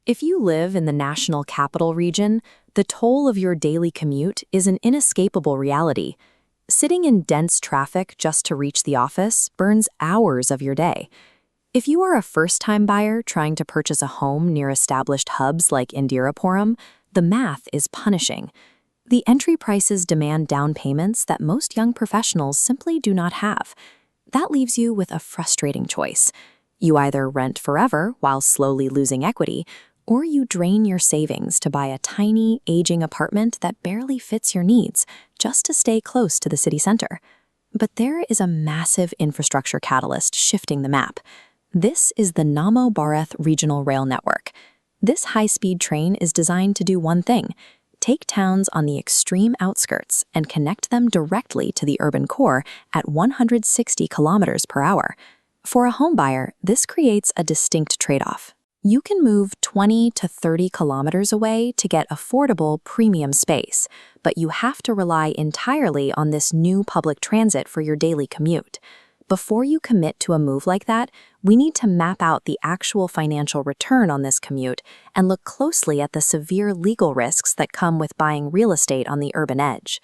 If you live in the National Capital Region, the toll of your daily commute is an inescapable reality. Sitting in dense traffic just to reach the office burns hours of your day. If you are a first-time buyer trying to purchase a home near established hubs like Indirapuram, the math is punishing. The entry prices demand down payments that most young professionals simply do not have. That leaves you with a frustrating choice. You either rent forever while slowly losing equity, or you drain your savings to buy a tiny, aging apartment that barely fits your needs just to stay close to the city center. But there is a massive infrastructure catalyst shifting the map. This is the Namo Bharat Regional Rail Network. This high-speed train is designed to do one thing: take towns on the extreme outskirts and connect them directly to the urban core at 160 kilometers per hour. For a homebuyer, this creates a distinct trade-off. You can move 20 to 30 kilometers away to get affordable premium space, but you have to rely entirely on this new public transit for your daily commute. Before you commit to a move like that, we need to map out the actual financial return on this commute and look closely at the severe legal risks that come with buying real estate on the urban edge.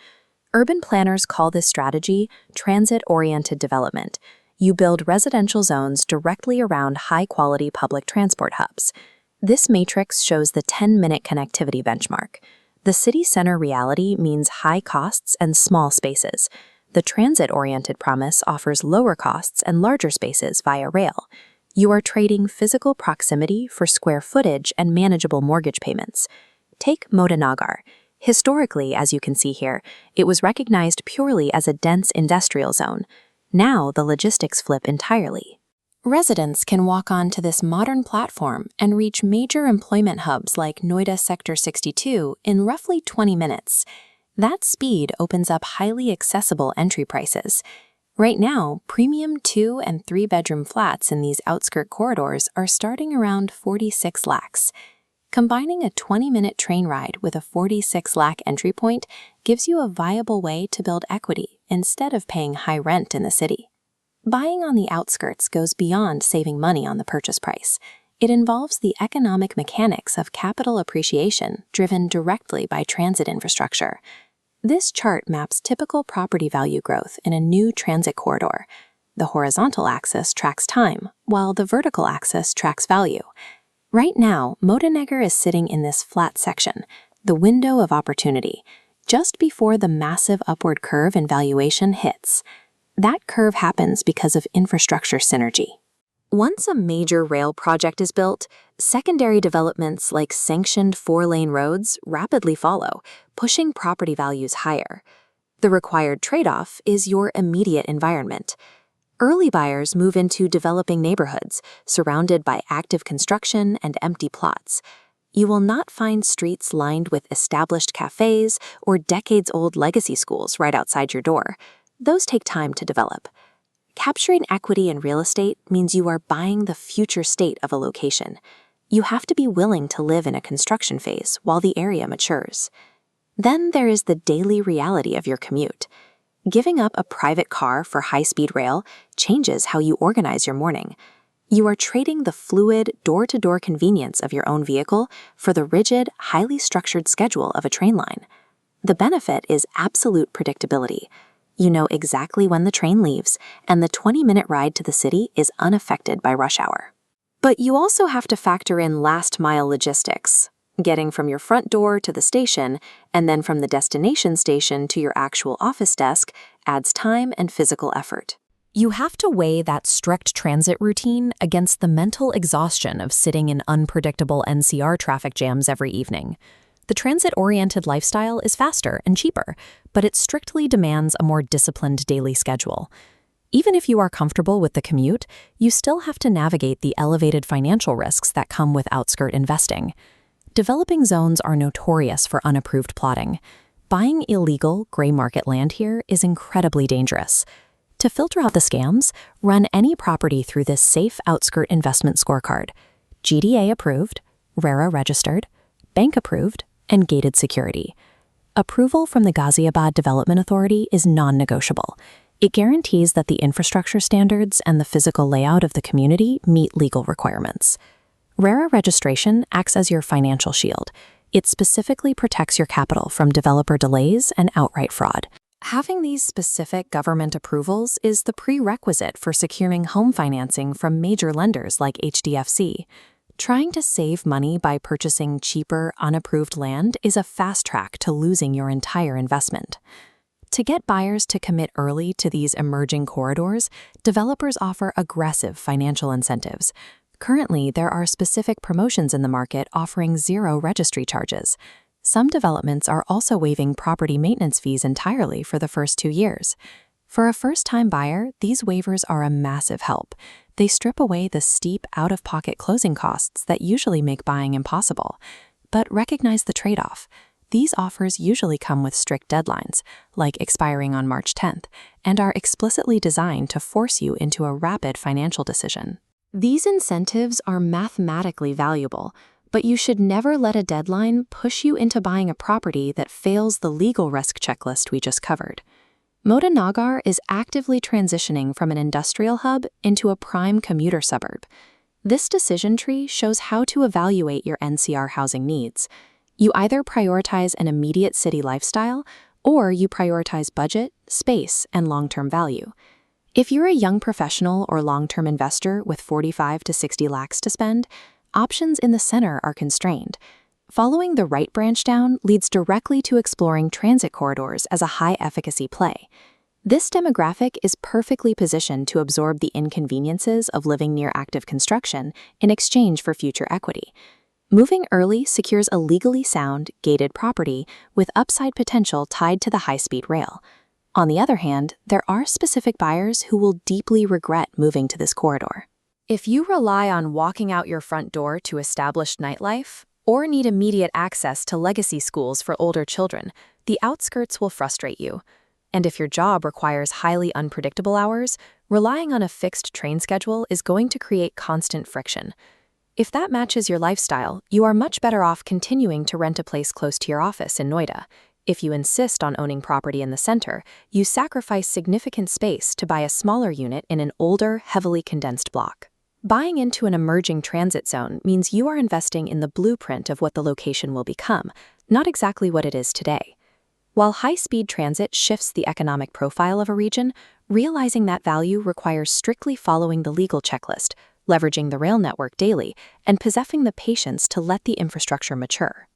Urban planners call this strategy transit-oriented development. You build residential zones directly around high-quality public transport hubs. This matrix shows the 10-minute connectivity benchmark. The city center reality means high costs and small spaces. The transit-oriented promise offers lower costs and larger spaces via rail. You are trading physical proximity for square footage and manageable mortgage payments. Take Modinagar. Historically, as you can see here, it was recognized purely as a dense industrial zone. Now the logistics flip entirely. Residents can walk onto this modern platform and reach major employment hubs like Noida Sector 62 in roughly 20 minutes. That speed opens up highly accessible entry prices. Right now, premium 2- and 3-bedroom flats in these outskirt corridors are starting around 46 lakhs. Combining a 20-minute train ride with a 46 lakh entry point gives you a viable way to build equity instead of paying high rent in the city. Buying on the outskirts goes beyond saving money on the purchase price. It involves the economic mechanics of capital appreciation driven directly by transit infrastructure. This chart maps typical property value growth in a new transit corridor. The horizontal axis tracks time, while the vertical axis tracks value. Right now, Modinagar is sitting in this flat section, the window of opportunity, just before the massive upward curve in valuation hits. That curve happens because of infrastructure synergy. Once a major rail project is built, secondary developments like sanctioned 4-lane roads rapidly follow, pushing property values higher. The required trade-off is your immediate environment. Early buyers move into developing neighborhoods, surrounded by active construction and empty plots. You will not find streets lined with established cafes or decades-old legacy schools right outside your door. Those take time to develop. Capturing equity in real estate means you are buying the future state of a location. You have to be willing to live in a construction phase while the area matures. Then there is the daily reality of your commute. Giving up a private car for high-speed rail changes how you organize your morning. You are trading the fluid, door-to-door convenience of your own vehicle for the rigid, highly structured schedule of a train line. The benefit is absolute predictability. You know exactly when the train leaves, and the 20-minute ride to the city is unaffected by rush hour. But you also have to factor in last-mile logistics. Getting from your front door to the station, and then from the destination station to your actual office desk, adds time and physical effort. You have to weigh that strict transit routine against the mental exhaustion of sitting in unpredictable NCR traffic jams every evening. The transit-oriented lifestyle is faster and cheaper, but it strictly demands a more disciplined daily schedule. Even if you are comfortable with the commute, you still have to navigate the elevated financial risks that come with outskirt investing. Developing zones are notorious for unapproved plotting. Buying illegal, gray market land here is incredibly dangerous. To filter out the scams, run any property through this safe outskirt investment scorecard: GDA approved, RERA registered, bank approved, and gated security. Approval from the Ghaziabad Development Authority is non-negotiable. It guarantees that the infrastructure standards and the physical layout of the community meet legal requirements. RERA registration acts as your financial shield. It specifically protects your capital from developer delays and outright fraud. Having these specific government approvals is the prerequisite for securing home financing from major lenders like HDFC. Trying to save money by purchasing cheaper, unapproved land is a fast track to losing your entire investment. To get buyers to commit early to these emerging corridors, developers offer aggressive financial incentives. Currently, there are specific promotions in the market offering zero registry charges. Some developments are also waiving property maintenance fees entirely for the first 2 years. For a first-time buyer, these waivers are a massive help. They strip away the steep out-of-pocket closing costs that usually make buying impossible. But recognize the trade-off. These offers usually come with strict deadlines, like expiring on March 10th, and are explicitly designed to force you into a rapid financial decision. These incentives are mathematically valuable, but you should never let a deadline push you into buying a property that fails the legal risk checklist we just covered. Modinagar is actively transitioning from an industrial hub into a prime commuter suburb. This decision tree shows how to evaluate your NCR housing needs. You either prioritize an immediate city lifestyle, or you prioritize budget, space, and long-term value. If you're a young professional or long-term investor with 45 to 60 lakhs to spend, options in the center are constrained. Following the right branch down leads directly to exploring transit corridors as a high-efficacy play. This demographic is perfectly positioned to absorb the inconveniences of living near active construction in exchange for future equity. Moving early secures a legally sound, gated property with upside potential tied to the high-speed rail. On the other hand, there are specific buyers who will deeply regret moving to this corridor. If you rely on walking out your front door to established nightlife, or need immediate access to legacy schools for older children, the outskirts will frustrate you. And if your job requires highly unpredictable hours, relying on a fixed train schedule is going to create constant friction. If that matches your lifestyle, you are much better off continuing to rent a place close to your office in Noida. If you insist on owning property in the center, you sacrifice significant space to buy a smaller unit in an older, heavily condensed block. Buying into an emerging transit zone means you are investing in the blueprint of what the location will become, not exactly what it is today. While high-speed transit shifts the economic profile of a region, realizing that value requires strictly following the legal checklist, leveraging the rail network daily, and possessing the patience to let the infrastructure mature.